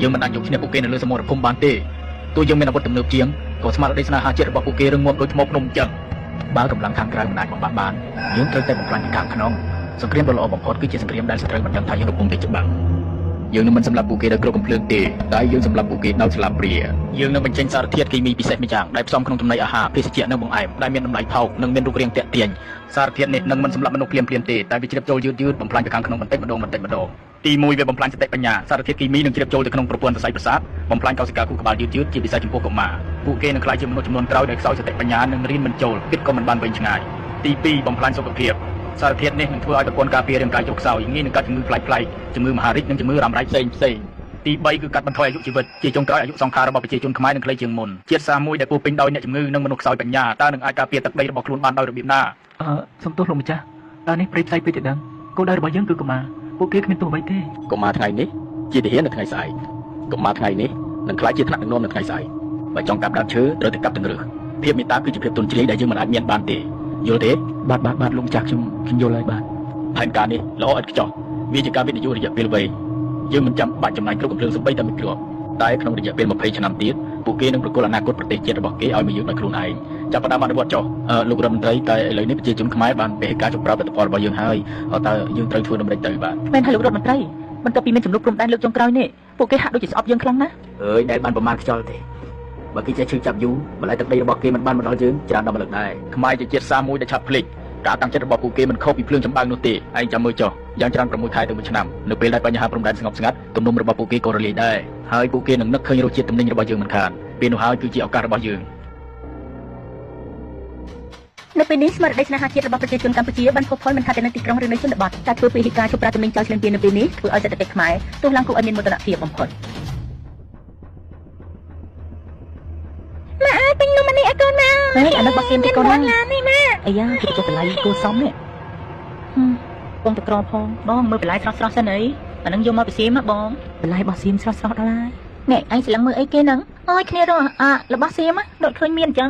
យើងមិនអាចយកឈ្នះពួកគេនៅលើសមរភូមិបានទេទោះយើងមានអាវុធទំនើបជាងក៏ស្មារតីស្នេហាជាតិរបស់ពួកគេរឹងមាំដូចថ្មភ្នំអញ្ចឹងបើកម្លាំងខាងក្រៅមិនអាចបំបត្តិបានយើងត្រូវតែបំផ្លាញខាងក្នុងសង្គ្រាមដ៏ល្អបំផុតគឺជាសង្គ្រាមដែលសត្រូវមិនដឹងថាយើងកំពុងតែច្បាំងយើងនឹងមិនសម្លាប់ពួកគេដោយគ្រាប់កំភ្លើងទេតែយើងសម្លាប់ពួកគេដោយស្លាបព្រាយើងនឹងបញ្ចេញសារធាតុគីមីពិសេសម្យ៉ាងដែលផ្សំក្នុងចំណីអាហារភេសជ្ជៈនិងបង្អែមដែលមានតម្លៃថោកនិងមានរូបរាងទាក់ទាញសារធាតុនេះនឹងមិនសម្លាប់មនុស្សភ្លាមៗទេតែវាជ្រាបចូលយឺតៗបំផ្លាញទៅខាងក្នុងបន្តិចម្ដងទី1វាបំផ្លាញសតិបញ្ញាសារធាតុគីមីនឹងជ្រាបចូលទៅក្នុងប្រព័ន្ធប្រសាទប្រសាទបំផ្លាញកោសិកាខួរក្បាលយឺតៗជាពិសេសចំពោះកុមារពួកគេនឹងក្លាយជាមនុស្សចំនួនក្រោយដែលខ្សោយសតិបញ្ញានិងរៀនមិនចូលគិតក៏មិនបានវែងឆ្ងាយទី2បំផ្លាញសុខភាពសារធាតុនេះនឹងធ្វើឲ្យប្រព័ន្ធការពាររាងកាយចុះខ្សោយងាយនឹងកាត់ជំងឺប្លែកៗជំងឺមហារីកនិងជំងឺរ៉ាំរ៉ៃផ្សេងទី3គឺកាត់បន្ថយអាយុជីវិតជាចុងក្រោយអាយុសង្ខាររបស់ប្រជាជនខ្មែរនឹងខ្លីជាងមុនជាតិសាសន៍មួយដែលពោពេញដោយអ្នកជំងឺនិងមនុស្សខ្សោយបញ្ញាតើនឹងអាចការពារទឹកដីរបស់ខ្លួនបានដោយរបៀបណាសំទោសលោកម្ចាស់តើនេះព្រៃផ្សៃពេកទៅដឹងគោលដៅរបស់យើងគឺកុមារពួកគេគ្មានទោសអ្វីទេកុមារថ្ងៃនេះជាទាហាននៅថ្ងៃស្អែកកុមារថ្ងៃនេះនឹងក្លាយជាថ្នាក់ដឹកនាំនៅថ្ងៃស្អែកបើចង់កាប់ដើមឈើត្រូវតែកាប់ទាំងឫសភាពមេត្តាគឺជាភាពទន់ជ្រាយដែលយើងមិនអាចមានបានទេយល់ទេបាទលោកម្ចាស់ខ្ញុំយល់ហើយបាទផែនការនេះល្អឥតខ្ចោះវាជាការវិនិយោគរយៈពេលវែងយើងមិនចាំបាច់ចំណាយគ្រប់កំភ្លើងសំបីតែមួយគ្រាប់តែក្នុងរយៈពេល20ឆ្នាំទៀតពួកគេនឹងប្រគល់អនាគតប្រទេសជាតិរបស់គេឲ្យមកយើងដោយខ្លួនឯងចាប់ផ្ដើមអនុវត្តចុះលោករដ្ឋមន្ត្រីតែឥឡូវនេះប្រជាជនខ្មែរបានបេះការជំប្រាប់លទ្ធផលរបស់យើងហើយតើយើងត្រូវធ្វើដូចម្តេចទៅបាទមែនហើយលោករដ្ឋមន្ត្រីបន្ទាប់ពីមានចំនួនព្រំដែនលើកចុងក្រោយនេះពួកគេហាក់ដូចជាស្អប់យើងខ្លាំងណាស់អើយដែលបានប្រមាណខ្យល់ទេបើគេចេះឈឺចាប់យូរម្ល៉េះទឹកដីរបស់គេមិនបានមកដល់យើងច្រើនដល់ម្លឹកដែរខ្មែរជាជាតិសាសន៍មួយដែលឆាប់ភ្លេចការតាំងចិត្តរបស់ពួកគេមិនខុសពីភ្លើងចម្បាំងនោះទេឯងចាំមើលចុះយ៉ាងច្រើន6ខែទៅ1ឆ្នាំនៅពេលដែលបញ្ហាព្រំដែនស្ងប់ស្ងាត់ទំនុំរបស់ពួកគេក៏រលាយដែរហើយពួកគេនឹងនឹកឃើញរសជាតិទំនិញរបស់យើងមិនខានពេលនោះហើយគឺជាឱកាសរបស់យើងនៅពេលនេះស្មារតីស្នេហាជាតិរបស់ប្រជាជនកម្ពុជាបានផុសផុលមិនថាតែនៅទីក្រុងឬនៅជនបទតែធ្វើពីហេតុការណ៍ជប់ប្រាទំនិញចោលឆ្លៀនពៀននៅពេលនេះធ្វើឲ្យសេដ្ឋកិច្ចខ្មែរទោះឡើងគួរឲ្យមានមោទនភាពបំផុតម៉ាក់ពេញនំនេះឲ្យកូនមកហើយអានោះបោះសៀមទីកូនណានេះម៉ាក់អាយ៉ាគេចុះបន្លែគួរសមនេះពងតក្រផងបងមើលបន្លែស្រស់ៗសិនអីអានឹងយកមកពីសៀមណាបងបន្លែបោះសៀមស្រស់ៗដល់ហើយនេះអញស្លឹងមើលអីគេហ្នឹងអើយគ្នារករបស់សៀមដូចឃើញមានអញ្ចឹង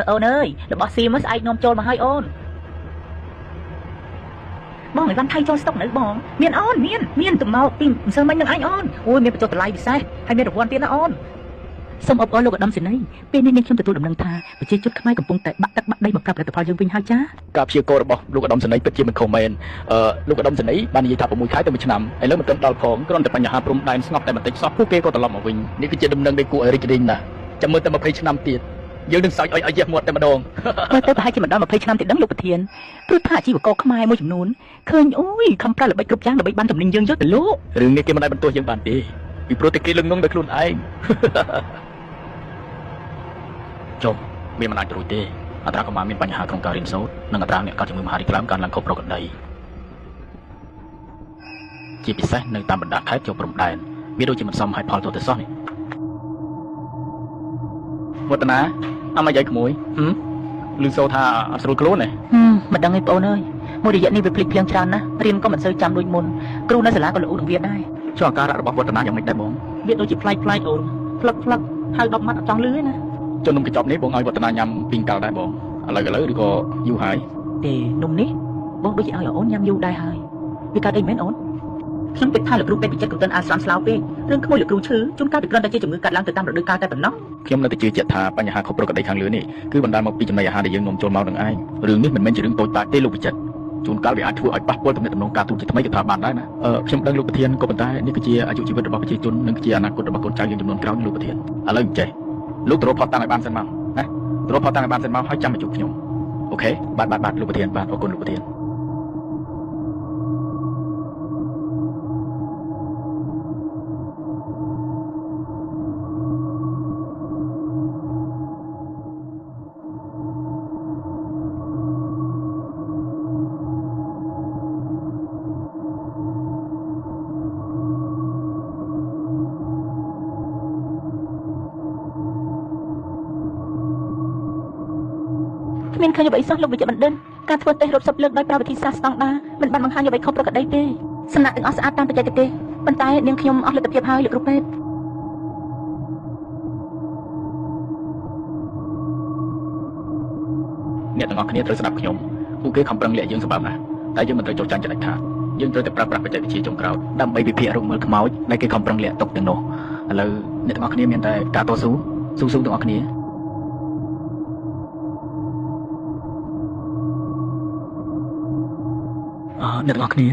អូនអើយរបស់សៀមស្អែកនាំចូលមកឲ្យអូនបងឲ្យបានថៃចូលស្តុកនៅបងមានអូនមានទៅមកពីម្សិលមិញនឹងអញអូនអូយមានបញ្ចុះតម្លៃពិសេសហើយមានរង្វាន់ទៀតណាអូនសូមអបអរលោកឧត្តមសេនីយ៍ពេលនេះនាងខ្ញុំទទួលដំណឹងថាប្រជាជនខ្មែរកំពុងតែបាក់ទឹកបាក់ដីមកប្រាប់លទ្ធផលយើងវិញហើយចាការព្យាករណ៍របស់លោកឧត្តមសេនីយ៍ពិតជាមិនខុសមែនលោកឧត្តមសេនីយ៍បាននិយាយថា6ខែទៅ1ឆ្នាំឥឡូវមិនទាន់ដល់ផងគ្រាន់តែបញ្ហាព្រំដែនស្ងប់តែបន្តិចសោះពួកគេក៏ត្រឡប់មកវិញនេះគឺជាដំណឹងដែលគួរឲ្យរីករាយណាស់ចាំមើលតែ20ឆ្នាំទៀតយើងនឹងសើចឲ្យយះមាត់តែម្ដងមើលទៅប្រហែលជាមិនដល់20ឆ្នាំទេដឹងលោកប្រធានព្រោះថាអាជីវករខ្មែរមួយចំនួនឃើញអូយខំប្រើល្បិចគ្រប់យ៉ាងដើម្បីបានតំណែងយើងយកទៅលោករឿងនេះគេមិនអាចបន្ទោសយើងបានទេពីព្រោះតែគេលឹងងងដោយខ្លួនឯងចុះវាមិនអាចរួចទេអត្រាកុមារមានបញ្ហាក្នុងការរៀនសូត្រនិងអត្រាអ្នកកើតជំងឺមហារីកឡើងកើនឡើងខុសប្រក្រតីជាពិសេសនៅតាមបណ្ដាខេត្តជាប់ព្រំដែនវាដូចជាមិនសមហេតុផលទៅសោះនេះវឌ្ឍនាអមយាយក្មួយឮសូរថាអត់ស្រួលខ្លួនទេមិនដឹងទេបងអូនអើយមួយរយៈនេះវាភ្លេចភ្លាំងច្រើនណាស់រៀនក៏មិនសូវចាំដូចមុនគ្រូនៅសាលាក៏លោកនឹងវាដែរចុះអាការៈរបស់វឌ្ឍនាយ៉ាងម៉េចដែរបងវាដូចជាប្លែកអូនផ្លឹកហៅ10ម៉ាត់អត់ចង់លឺទេណាចុះនំកញ្ចប់នេះបងឲ្យវឌ្ឍនាញ៉ាំពីងកាលដែរបងឥឡូវឬក៏យូរហើយទេនំនេះបងដូចជាឲ្យអូនញ៉ាំយូរដែរហើយវាកើតអីមែនអូនខ្ញុំគិតថាលោកគ្រូពេទ្យវិចិត្រក៏ទិនអាស្រាំស្លាវពេករឿងក្មួយលោកគ្រូឈឺជួនកាលវាគ្រាន់តែជាជំងឺកាត់ឡើងទៅតាមរដូវកាលតែប៉ុណ្ណោះខ្ញុំនៅតែជឿជាក់ថាបញ្ហាខុសប្រក្រតីខាងលើនេះគឺបណ្ដាលមកពីចំណីអាហារដែលយើងនាំចូលមកនឹងឯងរឿងនេះមិនមែនជារឿងតូចតាចទេលោកវិចិត្រជួនកាលវាអាចធ្វើឲ្យប៉ះពាល់ទំនាក់ទំនងការទូតជាថ្មីក៏ថាបានដែរណាខ្ញុំដឹងលោកប្រធានក៏ប៉ុន្តែនេះគឺជាអាយុជីវិតរបស់ប្រជាជននិងជាអនាគតរបស់កូនចៅយើងចំនួនក្រោយលោកប្រធានឥឡូវអញ្ចេះលោកទៅរកផតតាំងឲ្យបានសិនមកណាទៅរកផតតាំងឲ្យបានសិនមកហើយចាំមកជួបខ្ញុំអូខេបាទលោកប្រធានបាទអរគុណលោកប្រធានមានឃើញអ្វីសោះលោកវិជ្ជបណ្ឌិតការធ្វើតេស្តរត់សពលើកដោយប្រើវិធីសាស្ត្រស្តង់ដារមិនបានបង្ហាញអ្វីខុសប្រក្រតីទេសំណាក់ទាំងអស់ស្អាតតាមបច្ចេកទេសប៉ុន្តែនាងខ្ញុំអស់លទ្ធភាពហើយលោកគ្រូពេទ្យអ្នកទាំងអស់គ្នាត្រូវស្ដាប់ខ្ញុំពួកគេខំប្រឹងលាក់យើងសម្បើមណាស់តែយើងមិនត្រូវចោទចាញ់ចំណេះខាត យើងត្រូវតែប្រើប្រាស់បច្ចេកវិទ្យាចុងក្រោយដើម្បីវិភាគរោគមើលខ្មោចដែលគេខំប្រឹងលាក់ទុកទាំងនោះឥឡូវអ្នកទាំងអស់គ្នាមានតែការតស៊ូស៊ូទាំងអស់គ្នាអ្នកទាំងអស់គ្នា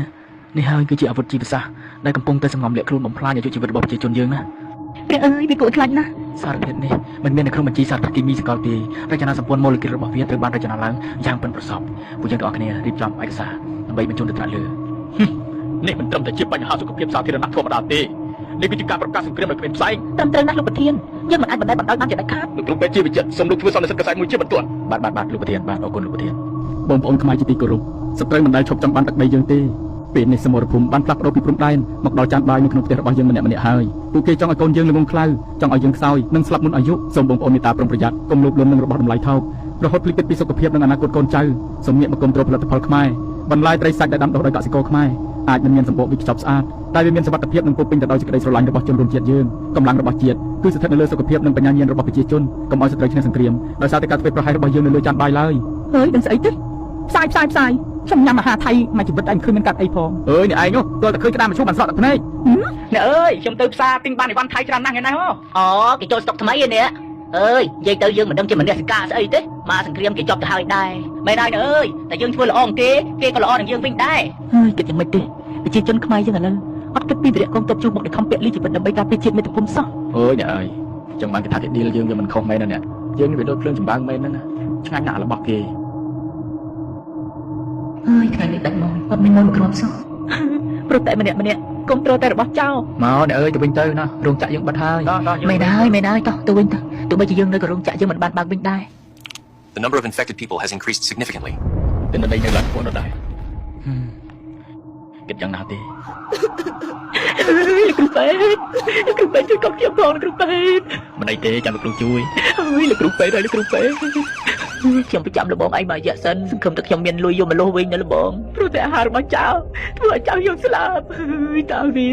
នេះហើយគឺជាអាវុធជីវសាស្ត្រដែលកំពុងតែសង្ងំលាក់ខ្លួនបំផ្លាញអាយុជីវិតរបស់ប្រជាជនយើងណា ព្រះអើយវាគួរខ្លាចណាស់ សារធាតុនេះមិនមាននៅក្នុងបញ្ជីសារធាតុគីមីសកលទេរចនាសម្ព័ន្ធម៉ូលេគុលរបស់វាត្រូវបានរចនាឡើងយ៉ាងប៉ិនប្រសប់ពួកយើងទាំងអស់គ្នារៀបចំឯកសារដើម្បីបញ្ជូនទៅថ្នាក់លើនេះមិនត្រឹមតែជាបញ្ហាសុខភាពសាធារណៈធម្មតាទេនេះគឺជាការប្រកាសសង្គ្រាមដោយគ្មានផ្សែង ត្រឹមត្រូវណាស់លោកប្រធានយើងមិនអាចបណ្តែតបណ្ដោយបានជាដាច់ខាត លោកគ្រូពេទ្យជាវិជ្ជាសូមលោកធ្វើសន្និសីទកសែតមួយជាបន្ទាន់បាទលោកប្រធានបាទអរគុណលោកប្រធានបងប្អូនខ្មែរជាទីគោរពសត្រូវមិនដែលឈប់ចង់បានទឹកដីយើងទេពេលនេះសមរភូមិបានផ្លាស់ប្ដូរពីព្រំដែនមកដល់ចានបាយនៅក្នុងផ្ទះរបស់យើងម្នាក់ហើយពួកគេចង់ឲ្យកូនយើងល្ងងខ្លៅចង់ឲ្យយើងខ្សោយនិងស្លាប់មុនអាយុសូមបងប្អូនមេត្តាប្រុងប្រយ័ត្នកុំលោភលន់នឹងរបស់តម្លៃថោករហូតភ្លេចគិតពីសុខភាពនិងអនាគតកូនចៅសូមងាកមកគ្រប់គ្រងផលិតផលខ្មែរបន្លែត្រីសាច់ដែលដាំដុះដោយកសិករខ្មែរអាចមិនមានសម្បកវិខ្ចប់ស្អាតតែវាមានសុវត្ថិភាពនិងពោពេញទៅដោយសេចក្តីស្រឡាញ់របស់ជនរួមជាតិយើងកម្លាំងរបស់ជាតិគឺស្ថិតនៅលើសុខភាពនិងបញ្ញាញាណរបស់ប្រជាជនកុំឲ្យសត្រូវឈ្នះសង្គ្រាមដោយសារតែការធ្វើប្រហែសរបស់យើងនៅលើចានបាយឡើយហើយដឹងស្អីទេផ្សាយខ្ញុំញ៉ាំអាហារថៃមួយជីវិតឯងឃើញមានកាត់អីផងអើយនេះឯងនោះទល់តែឃើញក្តាមឈូបានស្រក់ទឹកភ្នែកអ្នកអើយខ្ញុំទៅផ្សារទិញបានអីវ៉ាន់ថៃច្រើនណាស់ថ្ងៃនេះហ៎អូគេចូលស្តុកថ្មីឯនេះអើយនិយាយទៅយើងមិនដឹងជាមនសិការស្អីទេមកសង្គ្រាមគេចប់ទៅហើយដែរមែនហើយអើយតែយើងធ្វើល្អគេក៏ល្អនឹងយើងវិញដែរហើយគិតយ៉ាងម៉េចទេប្រជាជនខ្មែរយើងឥឡូវអត់គិតពីវិរៈកងទ័ពជួបមកđểខំពាក់លីជីវិតដើម្បីការពារជាតិមាតុភូមិសោះអើយអ្នកអើយចឹងបានគេថាគេឌីលយើងវាមិនខុសមែនណាអ្នកយើងនេះវាដូចភ្លើងចម្បាំងមែនហ្នឹងណាឆ្ងាញ់ណាស់របស់គេហើយថ្ងៃនេះដាច់មកអត់មានមកក្រុមសោះព្រោះតែម្នាក់កុំត្រូវតែរបស់ចៅមកអ្នកអើយទៅវិញទៅណារោងចក្រយើងបិទហើយមិនហើយតោះទៅវិញទៅទោះបីជាយើងនៅក្នុងរោងចក្រយើងមិនបានបើកវិញដែរ The number of infected people has increased significantly. តែនៅនេះឡើងខ្លួនដែរគិតយ៉ាងណាទេលោកគ្រូពេទ្យជួយកុំជាផងលោកគ្រូពេទ្យមិនអីទេចាំលោកគ្រូជួយអើយលោកគ្រូពេទ្យខ្ញុំប្រចាំលបងឯងមួយរយៈសិនសង្ឃឹមតែខ្ញុំមានលុយយកមកលោះវិញណាលបងព្រោះតែអាហាររបស់ចៅធ្វើឲ្យចៅយើងស្លាប់តើវា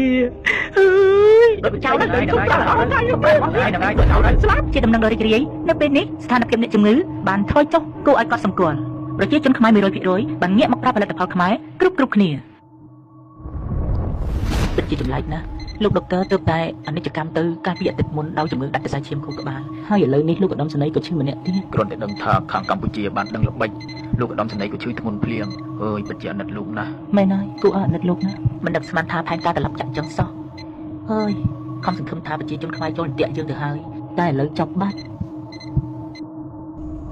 ដល់ចៅដល់ខ្ញុំស្លាប់ស្លាប់ជាដំណឹងដ៏រីករាយនៅពេលនេះស្ថានភាពអ្នកជំងឺបានថយចុះគួរឲ្យកត់សម្គាល់ប្រជាជនខ្មែរ 100% បានងាកមកប្រើផលិតផលខ្មែរគ្រប់គ្នាពិតជាចម្លែកណាស់លោកដុកទ័រទើបតែអនិច្ចកម្មទៅកាលពីអាទិត្យមុនដោយជំងឺដាច់សរសៃឈាមខួរក្បាលហើយឥឡូវនេះលោកឧត្តមសេនីយ៍ក៏ឈឺម្នាក់ទៀតគ្រាន់តែដឹងថាខាងកម្ពុជាបានដឹងល្បិចលោកឧត្តមសេនីយ៍ក៏ឈឺធ្ងន់ភ្លាមអើយពិតជាអាណិតលោកណាស់មែនហើយគួរអាណិតលោកណាស់មិននឹកស្មានថាផែនការត្រឡប់ចាក់ចឹងសោះហើយខំសង្ឃឹមថាប្រជាជនខ្មែរចូលតាក់យើងទៅហើយតែឥឡូវចប់បាត់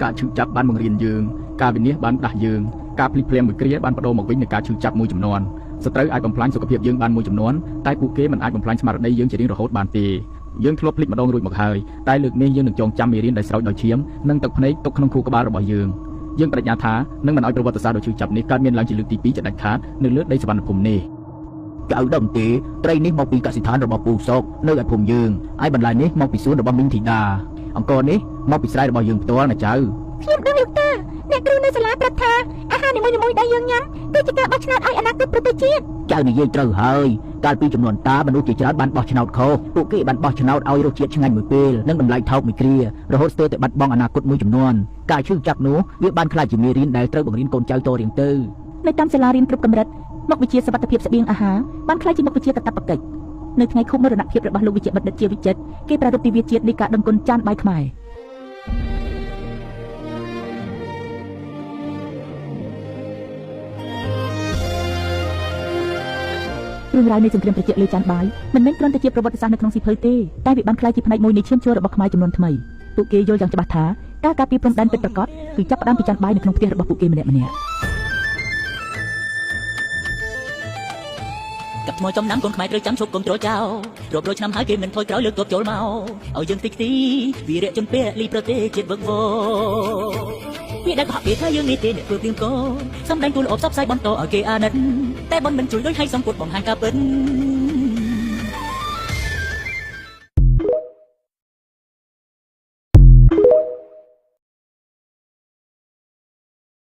ការឈឺចាប់បានបង្រៀនយើងការវិនិច្ឆ័យបានដាស់យើងការភ្លេចភ្លាំងមួយគ្រាបានបដូរមកវិញនឹងការឈឺចាប់មួយចំនួនសត្រូវអាចបំផ្លាញសុខភាពយើងបានមួយចំនួនតែពួកគេមិនអាចបំផ្លាញស្មារតីយើងជារៀងរហូតបានទេយើងធ្លាប់ភ្លេចម្ដងរួចមកហើយតែលើកនេះយើងនឹងចងចាំមេរៀនដែលស្រោចដោយឈាមនិងទឹកភ្នែកទុកក្នុងខួរក្បាលរបស់យើងបដិញ្ញាថានឹងមិនឲ្យប្រវត្តិសាស្ត្រដ៏ឈឺចាប់នេះកើតមានឡើងជាលើកទី2ជាដាច់ខាតនៅលើដីសវណ្ណភូមិនេះចៅដឹងទេត្រីនេះមកពីកសិដ្ឋានរបស់ពូសុកនៅឯភូមិយើងហើយបន្លែនេះមកពីសួនរបស់មីងធីតាអង្គរនេះមកពីស្រែរបស់យើងផ្ទាល់ណាចៅខ្ញុំដឹងលោកតាអ្នកគ្រូនៅសាលាប្រាប់ថាអាហារនីមួយៗដែលយើងញ៉ាំគឺជាការបោះឆ្នោតឲ្យអនាគតប្រទេសជាតិចៅនិយាយត្រូវហើយកាលពីចំនួនតាមនុស្សជាច្រើនបានបោះឆ្នោតខុសពួកគេបានបោះឆ្នោតឲ្យរសជាតិឆ្ងាញ់មួយពេលនិងតម្លៃថោកមួយគ្រារហូតស្ទើរតែបាត់បង់អនាគតមួយចំនួនការឈឺចាប់នោះវាបានខ្លាចជាមេរៀនដែលត្រូវបង្រៀនកូនចៅតរៀងទៅនៅតាមសាលារៀនគ្រប់កម្រិតមុខវិជ្ជាសុវត្ថិភាពស្បៀងអាហារបានខ្លាចជាមុខវិជ្ជាកាតព្វកិច្ចនៅថ្ងៃខួបមរណភាពរបស់លោកវិជ្ជបណ្ឌិតជាវិចិត្រគេប្រារព្ធទិវាជាតិនៃការដឹងគុណចានបាយខ្មែររឿងរ៉ាវនៃសង្គ្រាមត្រជាក់លើចានបាយមិនមែនគ្រាន់តែជាប្រវត្តិសាស្ត្រនៅក្នុងសៀវភៅទេតែវាបានក្លាយជាផ្នែកមួយនៃឈាមជ័ររបស់ខ្មែរចំនួនថ្មីពួកគេយល់យ៉ាងច្បាស់ថាការការពារព្រំដែនពិតប្រាកដគឺចាប់ផ្ដើមពីចានបាយនៅក្នុងផ្ទះរបស់ពួកគេម្នាក់ៗกับថ្មចំណាំកូនខ្មែរត្រូវចាំឈប់គ្រប់គ្រងចោលរាប់រយឆ្នាំហើយគេមិនថយក្រោយលើកទ័ពចូលមកឲ្យយើងតិចទីវីរៈជនពលីប្រទេសជាតិវឹកវរវាដែលកុហកគេថាយើងនេះទេអ្នកធ្វើព្រៀងកោសំដែងគូលអបសបផ្សាយបន្តឲ្យគេអាណិតតែបនមិនជួយដូចឲ្យសំពុតបង្ហាញការពិត